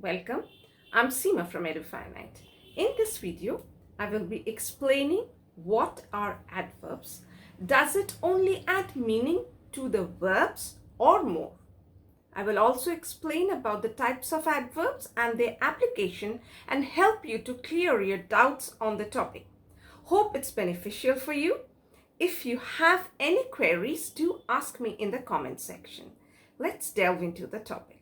Welcome, I'm Seema from Edufinite. In this video, I will be explaining what are adverbs. Does it only add meaning to the verbs or more? I will also explain about the types of adverbs and their application and help you to clear your doubts on the topic. Hope it's beneficial for you. If you have any queries, do ask me in the comment section. Let's delve into the topic.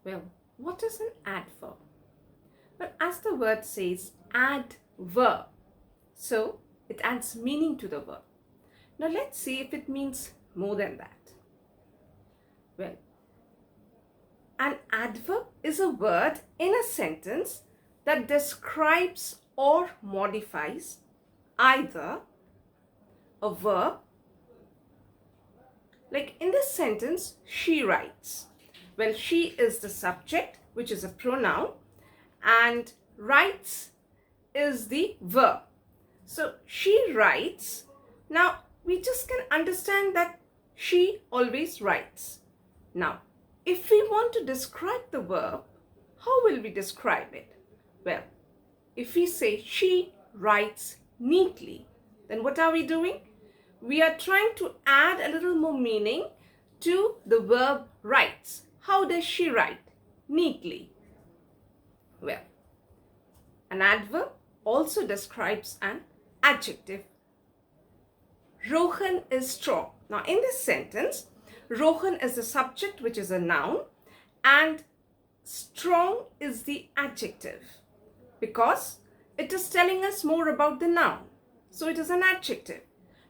Well, what is an adverb? Well, as the word says, adverb. So, it adds meaning to the verb. Now, let's see if it means more than that. Well, an adverb is a word in a sentence that describes or modifies either a verb, like in this sentence, she writes. Well, she is the subject, which is a pronoun, and writes is the verb. So, she writes. Now, we just can understand that she always writes. Now, if we want to describe the verb, how will we describe it? Well, if we say she writes neatly, then what are we doing? We are trying to add a little more meaning to the verb writes. How does she write? Neatly. Well, an adverb also describes an adjective. Rohan is strong. Now, in this sentence, Rohan is the subject, which is a noun, and strong is the adjective because it is telling us more about the noun. So, it is an adjective.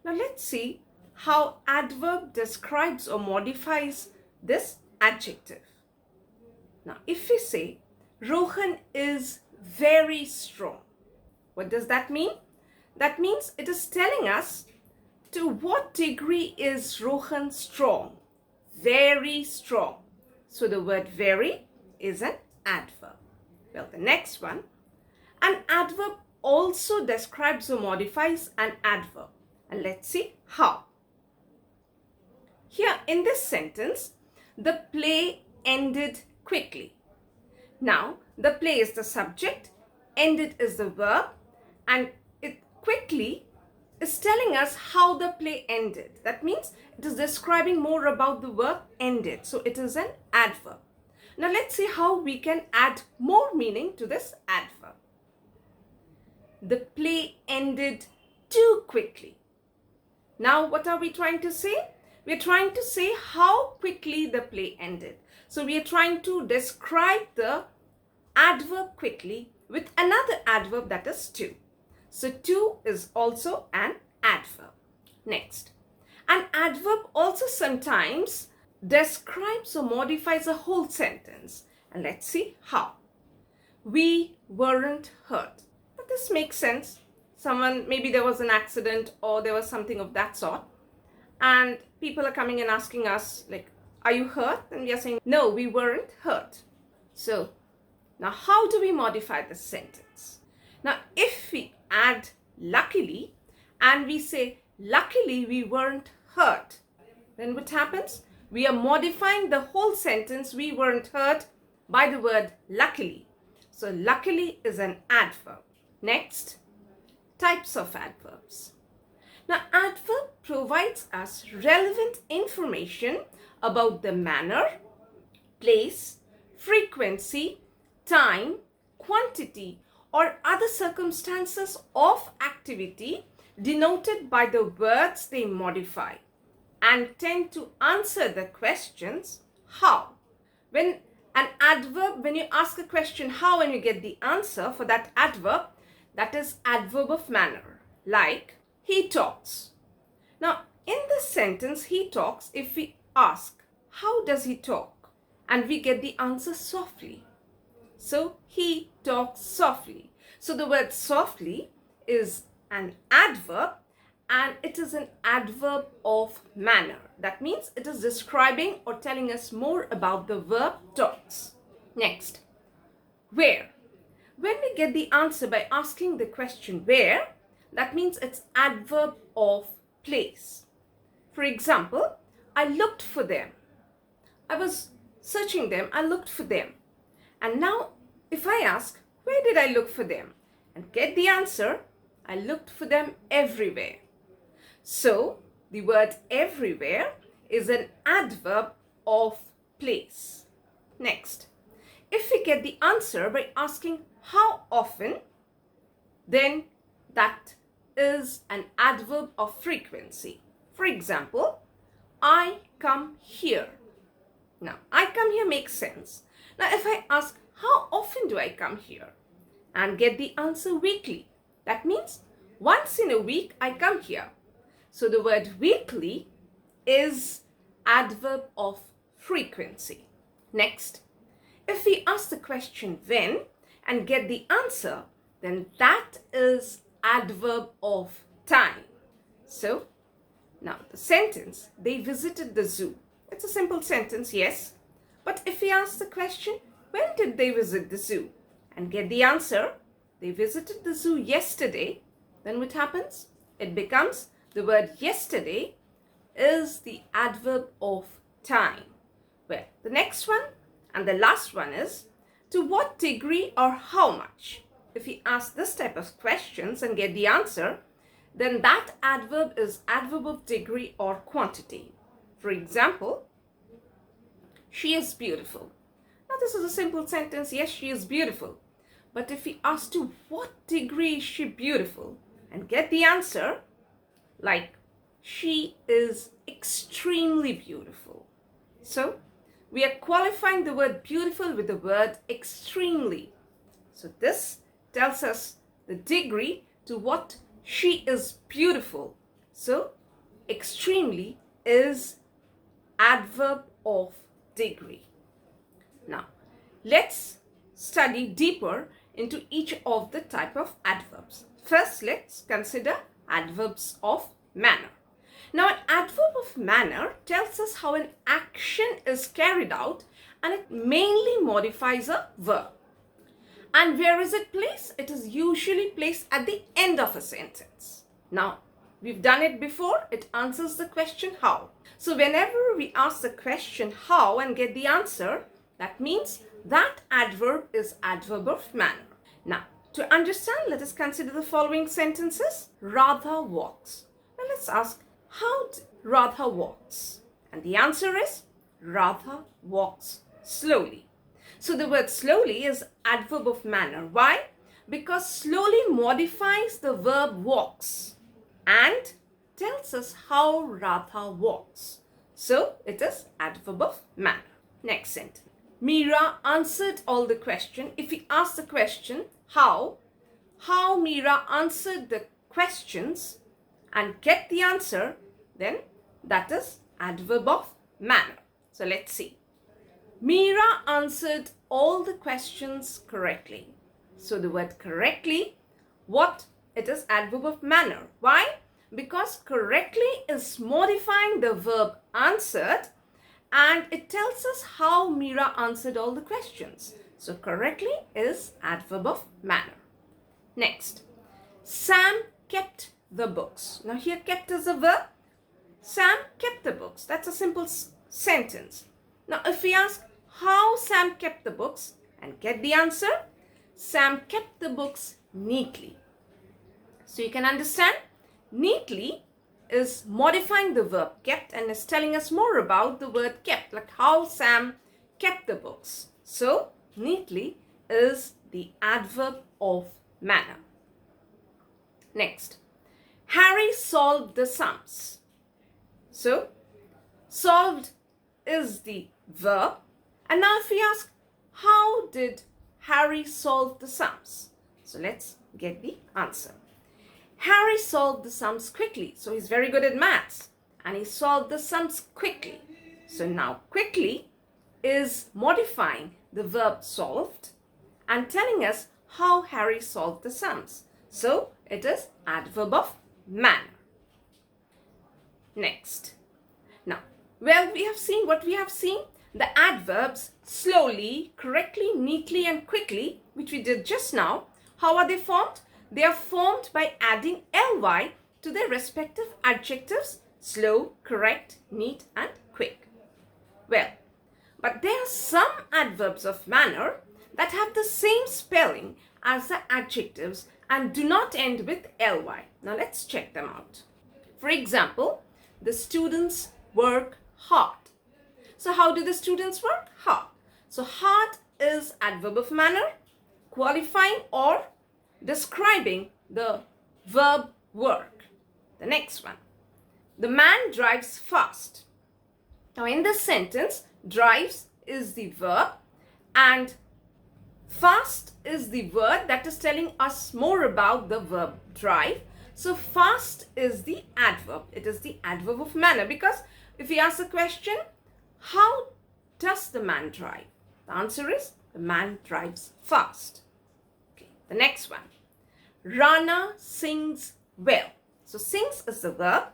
Now, let's see how adverb describes or modifies this adjective. Now, if we say Rohan is very strong, what does that mean? That means it is telling us to what degree is Rohan strong? Very strong. So the word very is an adverb. Well, the next one, an adverb also describes or modifies an adverb. And let's see how. Here in this sentence, the play ended quickly. Now, the play is the subject, ended is the verb, and it quickly is telling us how the play ended. That means it is describing more about the verb ended. So it is an adverb. Now let's see how we can add more meaning to this adverb. The play ended too quickly. Now what are we trying to say? We're trying to say how quickly the play ended. So we are trying to describe the adverb quickly with another adverb, that is too. So too is also an adverb. Next, an adverb also sometimes describes or modifies a whole sentence. And let's see how. We weren't hurt. But this makes sense. Maybe there was an accident or there was something of that sort. And people are coming and asking us, like, are you hurt? And we are saying, no, we weren't hurt. So, now how do we modify the sentence? Now, if we add luckily and we say, luckily we weren't hurt, then what happens? We are modifying the whole sentence, we weren't hurt, by the word luckily. So, luckily is an adverb. Next, types of adverbs. Now, adverb provides us relevant information about the manner, place, frequency, time, quantity, or other circumstances of activity denoted by the words they modify and tend to answer the questions how. When you ask a question how and you get the answer for that adverb, that is adverb of manner. Like, he talks. Now, in this sentence, he talks, if we ask, how does he talk? And we get the answer softly. So, he talks softly. So, the word softly is an adverb and it is an adverb of manner. That means it is describing or telling us more about the verb talks. Next, where? When we get the answer by asking the question where, that means it's adverb of place. For example, I looked for them. I was searching them, I looked for them. And now if I ask, where did I look for them? And get the answer, I looked for them everywhere. So the word everywhere is an adverb of place. Next, if we get the answer by asking how often, then that is an adverb of frequency. For example, I come here. Now, I come here makes sense. Now, if I ask how often do I come here and get the answer weekly, that means once in a week I come here. So the word weekly is adverb of frequency. Next, if we ask the question when and get the answer, then that is adverb of time. So now the sentence, they visited the zoo. It's a simple sentence, yes. But if we ask the question, when did they visit the zoo? And get the answer, they visited the zoo yesterday, then what happens? It becomes the word yesterday is the adverb of time. Well, the next one and the last one is to what degree or how much. If we ask this type of questions and get the answer, then that adverb is adverb of degree or quantity. For example, she is beautiful. Now this is a simple sentence, yes, she is beautiful. But if we ask to what degree is she beautiful and get the answer, like she is extremely beautiful. So we are qualifying the word beautiful with the word extremely. So this tells us the degree to what she is beautiful. So extremely is adverb of degree. Now let's study deeper into each of the type of adverbs. First, let's consider adverbs of manner. Now, an adverb of manner tells us how an action is carried out and it mainly modifies a verb. And where is it placed? It is usually placed at the end of a sentence. Now, we've done it before. It answers the question how. So, whenever we ask the question how and get the answer, that means that adverb is adverb of manner. Now, to understand, let us consider the following sentences. Radha walks. Now, let's ask, how Radha walks? And the answer is, Radha walks slowly. So, the word slowly is adverb of manner. Why? Because slowly modifies the verb walks and tells us how Radha walks. So, it is adverb of manner. Next sentence. Meera answered all the question. If we ask the question, how Meera answered the questions and get the answer, then that is adverb of manner. So let's see. Meera answered all the questions correctly. So the word correctly, what? It is adverb of manner. Why? Because correctly is modifying the verb answered and it tells us how Meera answered all the questions. So correctly is adverb of manner. Next, Sam kept the books. Now here kept is a verb. Sam kept the books. That's a simple sentence. Now if we ask how Sam kept the books and get the answer, Sam kept the books neatly. So you can understand, neatly is modifying the verb kept and is telling us more about the word kept, like how Sam kept the books. So neatly is the adverb of manner. Next, Harry solved the sums. So solved is the verb. And now if we ask, how did Harry solve the sums? So let's get the answer. Harry solved the sums quickly. So he's very good at maths and he solved the sums quickly. So now quickly is modifying the verb solved and telling us how Harry solved the sums. So it is adverb of manner. Next. Now, well, we have seen what we have seen. The adverbs slowly, correctly, neatly and quickly, which we did just now. How are they formed? They are formed by adding ly to their respective adjectives slow, correct, neat, and quick. Well, but there are some adverbs of manner that have the same spelling as the adjectives and do not end with ly. Now let's check them out. For example, the students work hard. So how do the students work? Hard. So hard is adverb of manner, qualifying or describing the verb work. The next one. The man drives fast. Now in this sentence, drives is the verb and fast is the word that is telling us more about the verb drive. So fast is the adverb. It is the adverb of manner, because if we ask the question, how does the man drive? The answer is the man drives fast. Okay, the next one. Rana sings well. So sings is the verb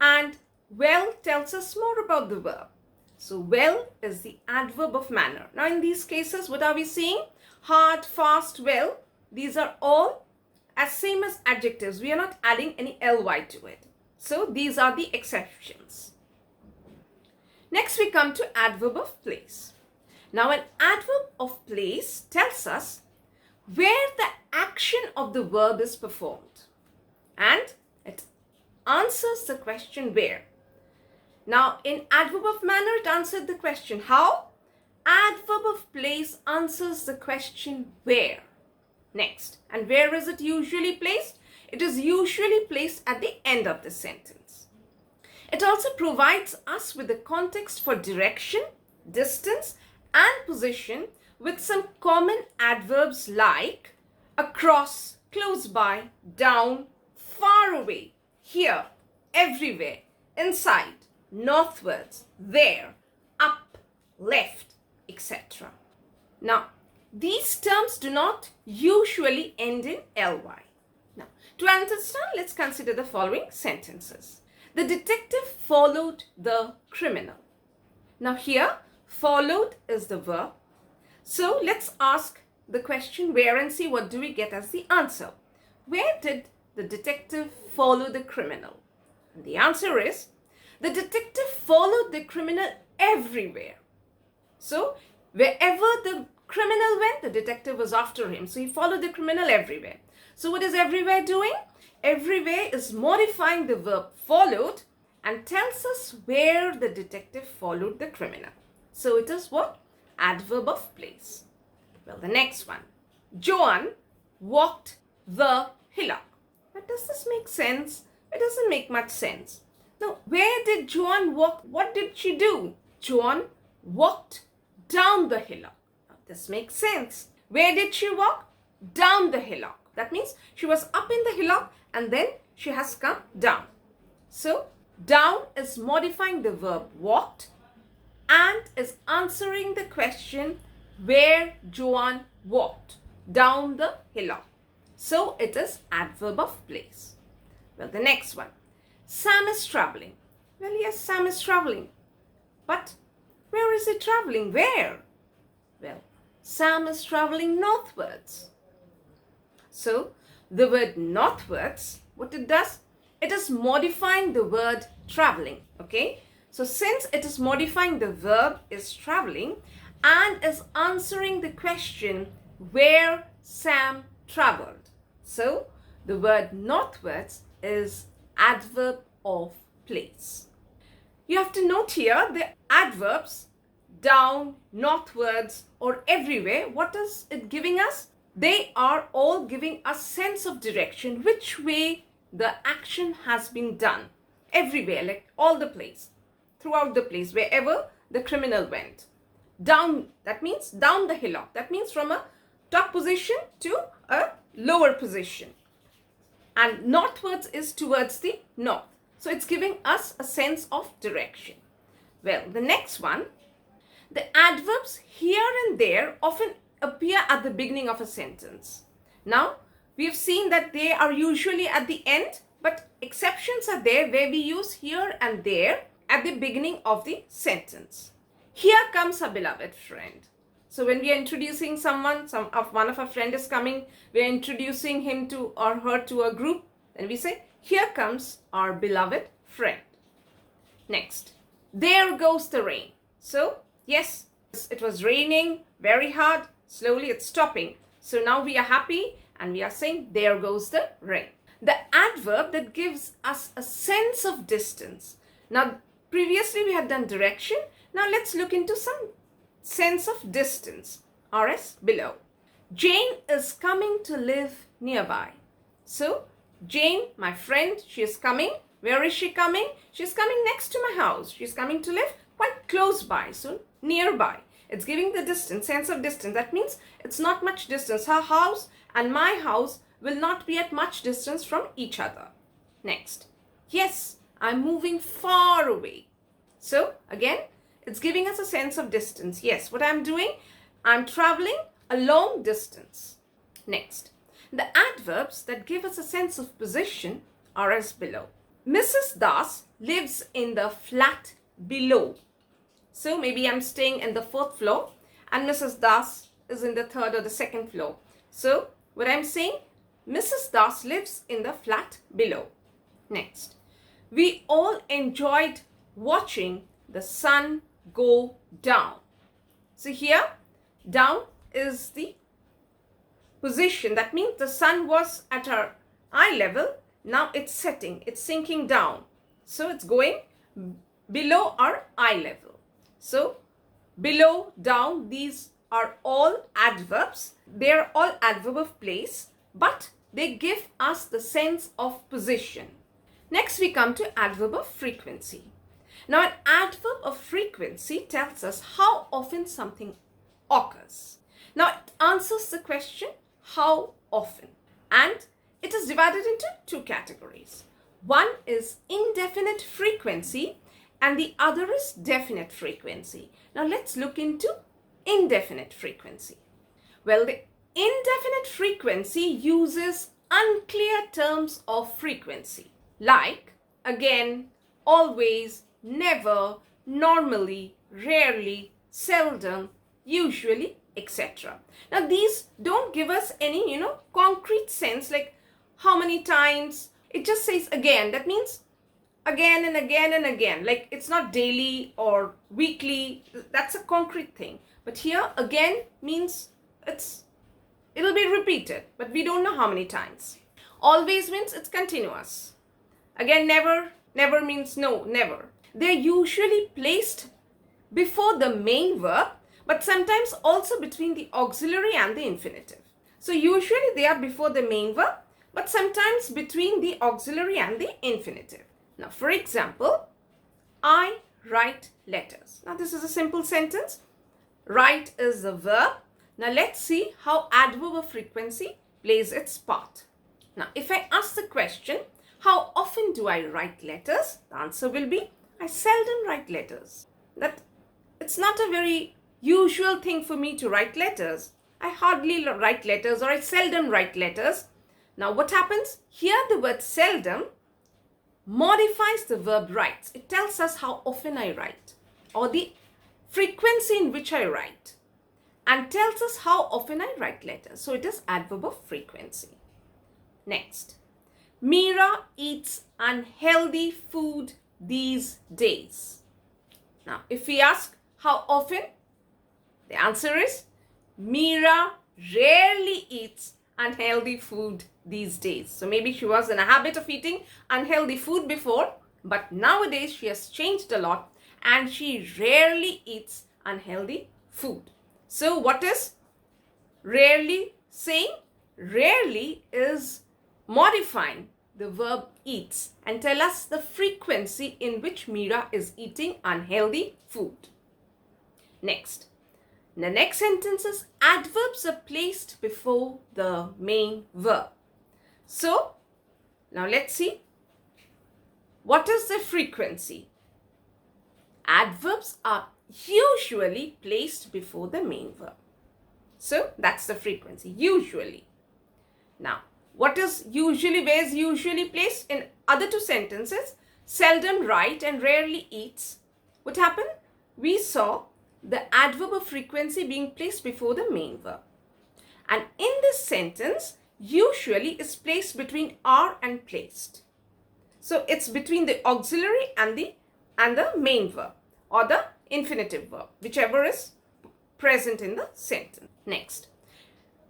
and well tells us more about the verb. So well is the adverb of manner. Now in these cases, what are we seeing? Hard, fast, well. These are all as same as adjectives. We are not adding any ly to it. So these are the exceptions. Next we come to adverb of place. Now an adverb of place tells us where the action of the verb is performed. And it answers the question where. Now in adverb of manner it answered the question how. Adverb of place answers the question where. Next, and where is it usually placed? It is usually placed at the end of the sentence. It also provides us with the context for direction, distance, and position with some common adverbs like across, close by, down, far away, here, everywhere, inside, northwards, there, up, left, etc. Now, these terms do not usually end in ly. Now, to understand, let's consider the following sentences. The detective followed the criminal. Now here, followed is the verb. So let's ask the question where and see what do we get as the answer. Where did the detective follow the criminal? And the answer is, the detective followed the criminal everywhere. So wherever the criminal went, the detective was after him. So he followed the criminal everywhere. So what is everywhere doing? Everywhere is modifying the verb followed and tells us where the detective followed the criminal. So it is what? Adverb of place. Well, the next one. Joan walked the hillock. But does this make sense? It doesn't make much sense. Now, where did Joan walk? What did she do? Joan walked down the hillock. Now, this makes sense. Where did she walk? Down the hillock. That means she was up in the hillock and then she has come down. So, down is modifying the verb walked and is answering the question where Joan walked. Down the hillock. So, it is adverb of place. Well, the next one. Sam is traveling. Well, yes, Sam is traveling. But where is he traveling? Where? Well, Sam is traveling northwards. So, the word northwards, what it does? It is modifying the word traveling. Okay? So, since it is modifying the verb is traveling and is answering the question where Sam traveled. So, the word northwards is adverb of place. You have to note here the adverbs down, northwards or everywhere. What is it giving us? They are all giving us sense of direction, which way the action has been done. Everywhere, like all the place, throughout the place, wherever the criminal went. Down, that means down the hillock. That means from a top position to a lower position. And northwards is towards the north. So it's giving us a sense of direction. Well, the next one, the adverbs here and there often appear at the beginning of a sentence. Now, we have seen that they are usually at the end, but exceptions are there where we use here and there at the beginning of the sentence. Here comes a beloved friend. So when we are introducing someone, one of our friend is coming, we are introducing him to or her to a group, and we say, here comes our beloved friend. Next, there goes the rain. So, yes, it was raining very hard. Slowly it's stopping. So now we are happy and we are saying, there goes the rain. The adverb that gives us a sense of distance. Now, previously we had done direction. Now let's look into some sense of distance. RS below. Jane is coming to live nearby. So, Jane, my friend, she is coming. Where is she coming? She's coming next to my house. She's coming to live quite close by, so nearby. It's giving the distance, sense of distance. That means it's not much distance. Her house and my house will not be at much distance from each other. Next. Yes, I'm moving far away. So, again, it's giving us a sense of distance. Yes, what I'm doing, I'm traveling a long distance. Next. The adverbs that give us a sense of position are as below. Mrs. Das lives in the flat below. So maybe I'm staying in the 4th floor and Mrs. Das is in the 3rd or the 2nd floor. So what I'm saying, Mrs. Das lives in the flat below. Next, we all enjoyed watching the sun go down. So here, down is the position. That means the sun was at our eye level. Now it's setting, it's sinking down. So it's going below our eye level. So below, down, these are all adverbs. They're all adverb of place, but they give us the sense of position. Next we come to adverb of frequency. Now an adverb of frequency tells us how often something occurs. Now it answers the question, how often? And it is divided into 2 categories. One is indefinite frequency and the other is definite frequency. Now let's look into indefinite frequency. Well, the indefinite frequency uses unclear terms of frequency like again, always, never, normally, rarely, seldom, usually, etc. Now these don't give us any, concrete sense like how many times. It just says again. That means again and again and again. Like it's not daily or weekly. That's a concrete thing. But here again means it'll be repeated, but we don't know how many times. Always means it's continuous. Again, never means no, never. They're usually placed before the main verb, but sometimes also between the auxiliary and the infinitive. So usually they are before the main verb, but sometimes between the auxiliary and the infinitive. Now, for example, I write letters. Now, this is a simple sentence. Write is the verb. Now, let's see how adverb of frequency plays its part. Now, if I ask the question, how often do I write letters? The answer will be, I seldom write letters. That it's not a very usual thing for me to write letters. I hardly write letters or I seldom write letters. Now, what happens? Here, the word seldom modifies the verb writes. It tells us how often I write or the frequency in which I write and tells us how often I write letters. So, it is adverb of frequency. Next, Meera eats unhealthy food these days. Now, if we ask how often, the answer is Meera rarely eats unhealthy food these days. So maybe she was in a habit of eating unhealthy food before, but nowadays she has changed a lot and she rarely eats unhealthy food. So what is rarely saying? Rarely is modifying the verb eats and tell us the frequency in which Meera is eating unhealthy food. Next. The next sentence is adverbs are placed before the main verb. So, now let's see. What is the frequency? Adverbs are usually placed before the main verb. So, that's the frequency, usually. Now, what is usually, where is usually placed? In other 2 sentences, seldom write and rarely eats. What happened? We saw the adverb of frequency being placed before the main verb. And in this sentence, usually is placed between are and placed. So it's between the auxiliary and the and the main verb or the infinitive verb, whichever is present in the sentence. Next.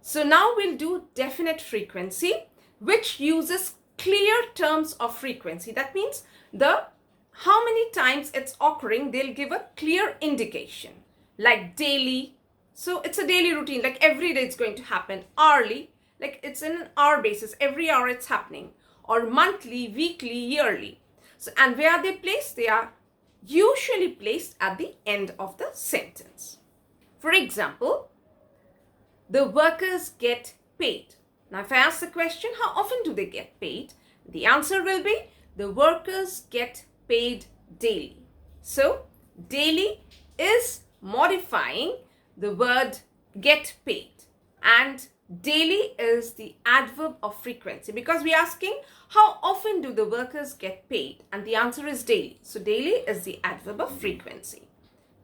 So now we'll do definite frequency, which uses clear terms of frequency. That means how many times it's occurring, they'll give a clear indication. Like daily, so it's a daily routine, like every day it's going to happen. Hourly, like it's in an hour basis, every hour it's happening. Or monthly, weekly, yearly. So, and where are they placed? They are usually placed at the end of the sentence. For example, the workers get paid. Now, if I ask the question, how often do they get paid? The answer will be, the workers get paid daily. So, daily is modifying the word get paid. And daily is the adverb of frequency, because we are asking how often do the workers get paid, and the answer is daily. So daily is the adverb of frequency.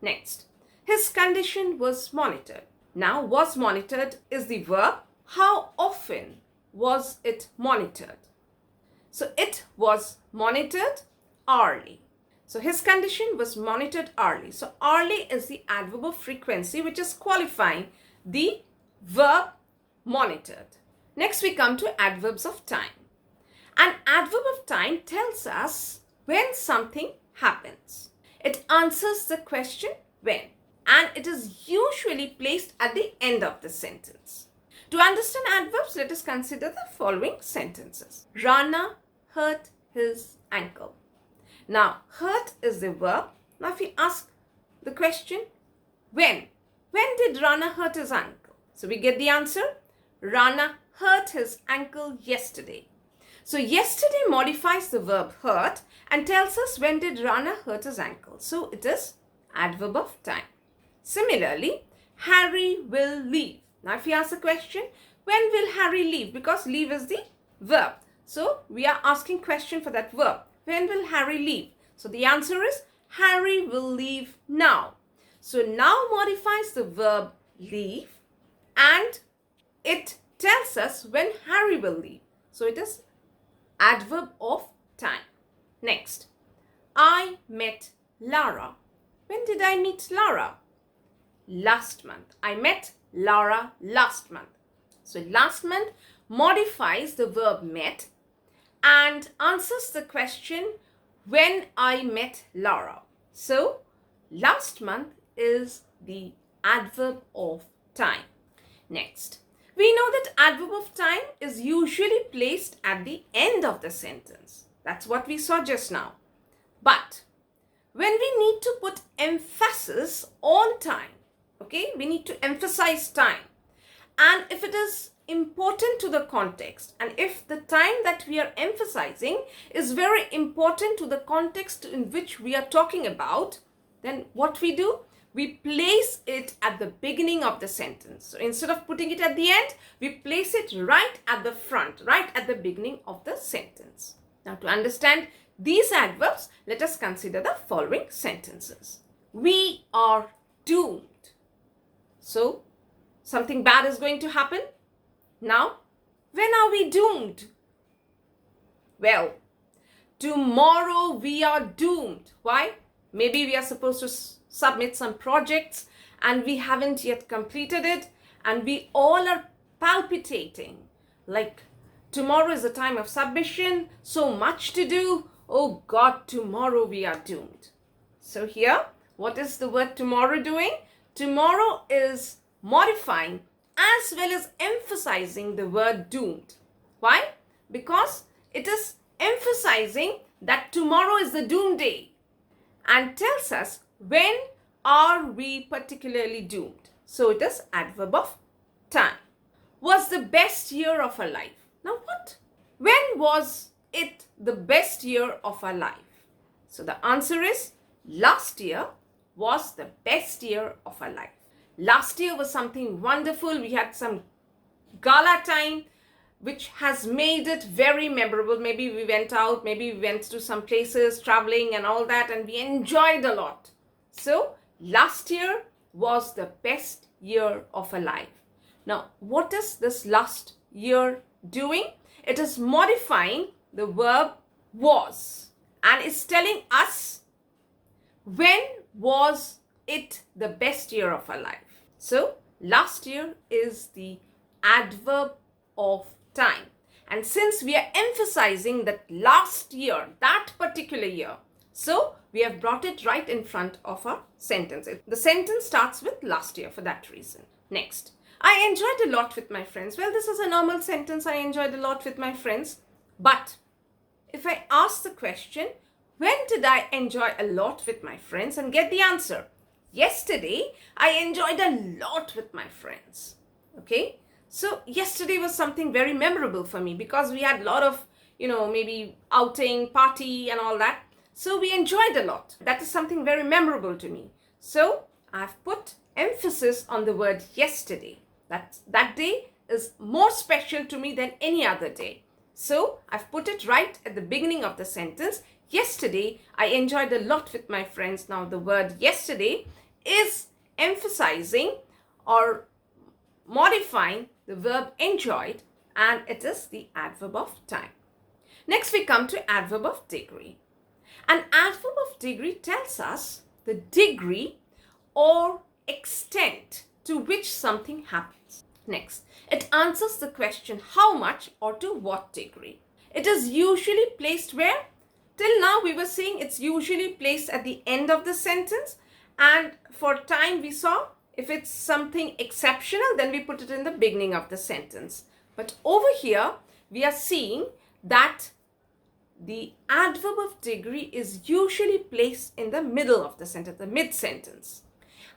Next, his condition was monitored. Now, was monitored is the verb. How often was it monitored? So it was monitored hourly. So his condition was monitored hourly. So hourly is the adverb of frequency, which is qualifying the verb monitored. Next, we come to adverbs of time. An adverb of time tells us when something happens. It answers the question when, and it is usually placed at the end of the sentence. To understand adverbs, let us consider the following sentences. Rana hurt his ankle. Now, hurt is the verb. Now, if we ask the question, when did Rana hurt his ankle? So we get the answer, Rana hurt his ankle yesterday. So yesterday modifies the verb hurt and tells us when did Rana hurt his ankle. So it is adverb of time. Similarly, Harry will leave. Now if we ask the question, when will Harry leave? Because leave is the verb. So we are asking question for that verb. When will Harry leave? So the answer is Harry will leave now. So now modifies the verb leave and it tells us when Harry will leave. So it is adverb of time. Next, I met Lara. When did I meet Lara? Last month. I met Lara last month. So last month modifies the verb met and answers the question when I met Lara. So last month is the adverb of time. Next, we know that adverb of time is usually placed at the end of the sentence. That's what we saw just now. But when we need to put emphasis on time, okay, we need to emphasize time. And if it is important to the context, and if the time that we are emphasizing is very important to the context in which we are talking about, then what we do? We place it at the beginning of the sentence. So instead of putting it at the end, we place it right at the front, right at the beginning of the sentence. Now to understand these adverbs, let us consider the following sentences. We are doomed. So something bad is going to happen. Now, when are we doomed? Well, tomorrow we are doomed. Why? Maybe we are supposed to submit some projects and we haven't yet completed it and we all are palpitating like tomorrow is the time of submission, so much to do. Oh God, tomorrow we are doomed. So here, what is the word tomorrow doing? Tomorrow is modifying as well as emphasizing the word doomed. Why? Because it is emphasizing that tomorrow is the doom day and tells us when are we particularly doomed. So it is adverb of time. Was the best year of our life. Now what? When was it the best year of our life? So the answer is last year was the best year of our life. Last year was something wonderful. We had some gala time which has made it very memorable. Maybe we went out, maybe we went to some places, traveling and all that, and we enjoyed a lot. So last year was the best year of our life. Now, what is this last year doing? It is modifying the verb was and is telling us When was it the best year of our life? So last year is the adverb of time. And since we are emphasizing that last year, that particular year, so we have brought it right in front of our sentence. The sentence starts with last year for that reason. Next, I enjoyed a lot with my friends. Well, this is a normal sentence. I enjoyed a lot with my friends. But if I ask the question, when did I enjoy a lot with my friends, and get the answer, yesterday, I enjoyed a lot with my friends. Okay? So yesterday was something very memorable for me because we had a lot of, maybe outing, party and all that. So we enjoyed a lot. That is something very memorable to me. So I've put emphasis on the word yesterday. That day is more special to me than any other day. So I've put it right at the beginning of the sentence. Yesterday, I enjoyed a lot with my friends. Now the word yesterday is emphasizing or modifying the verb enjoyed, and it is the adverb of time. Next we come to adverb of degree. An adverb of degree tells us the degree or extent to which something happens. Next, it answers the question how much or to what degree. It is usually placed where? Till now we were saying it's usually placed at the end of the sentence, and for time we saw if it's something exceptional then we put it in the beginning of the sentence. But over here we are seeing that the adverb of degree is usually placed in the middle of the sentence, the mid sentence,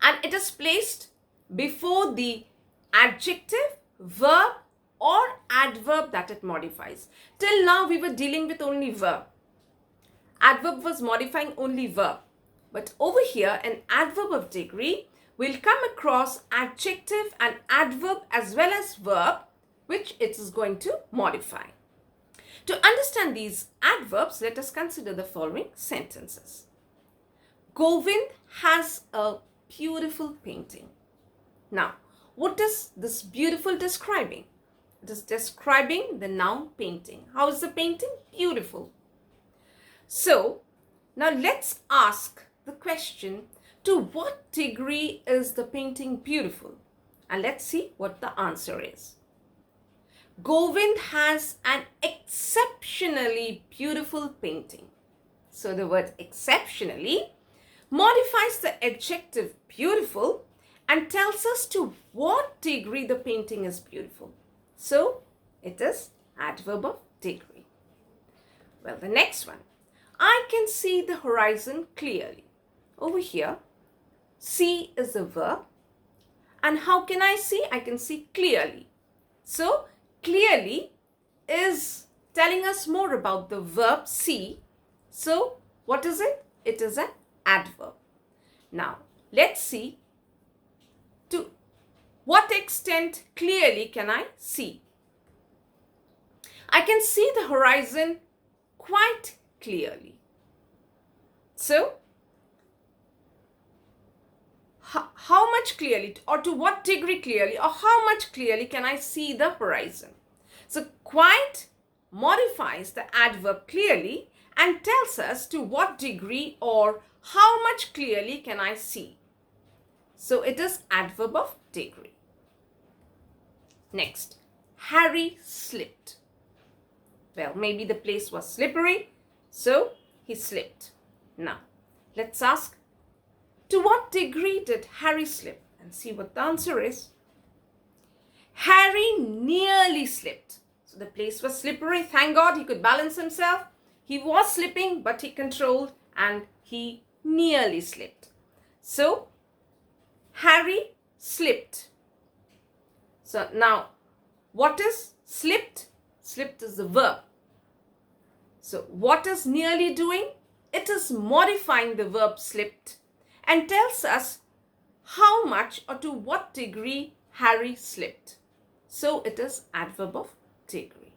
and it is placed before the adjective, verb or adverb that it modifies. Till now we were dealing with only verb. Adverb was modifying only verb. But over here, an adverb of degree will come across adjective and adverb as well as verb, which it is going to modify. To understand these adverbs, let us consider the following sentences. Govind has a beautiful painting. Now, what is this beautiful describing? It is describing the noun painting. How is the painting? Beautiful. So, now let's ask the question, to what degree is the painting beautiful? And let's see what the answer is. Govind has an exceptionally beautiful painting. So the word exceptionally modifies the adjective beautiful and tells us to what degree the painting is beautiful. So it is adverb of degree. Well, the next one. I can see the horizon clearly. Over here, see is the verb. And how can I see? I can see clearly. So, clearly is telling us more about the verb see. So, what is it? It is an adverb. Now, let's see to what extent clearly can I see. I can see the horizon quite clearly. So, how much clearly or to what degree clearly or how much clearly can I see the horizon? So, quite modifies the adverb clearly and tells us to what degree or how much clearly can I see. So, it is adverb of degree. Next, Harry slipped. Well, maybe the place was slippery, so he slipped. Now, let's ask, to what degree did Harry slip? And see what the answer is. Harry nearly slipped. So the place was slippery. Thank God he could balance himself. He was slipping, but he controlled and he nearly slipped. So, Harry slipped. So now, what is slipped? Slipped is the verb. So, what is nearly doing? It is modifying the verb slipped and tells us how much or to what degree Harry slipped. So, it is adverb of degree.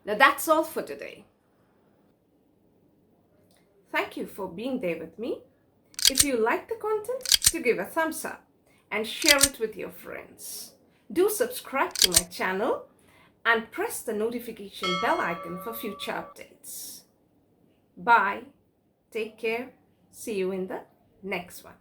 Now, that's all for today. Thank you for being there with me. If you like the content, to give a thumbs up and share it with your friends. Do subscribe to my channel and press the notification bell icon for future updates. Bye. Take care. See you in the next one.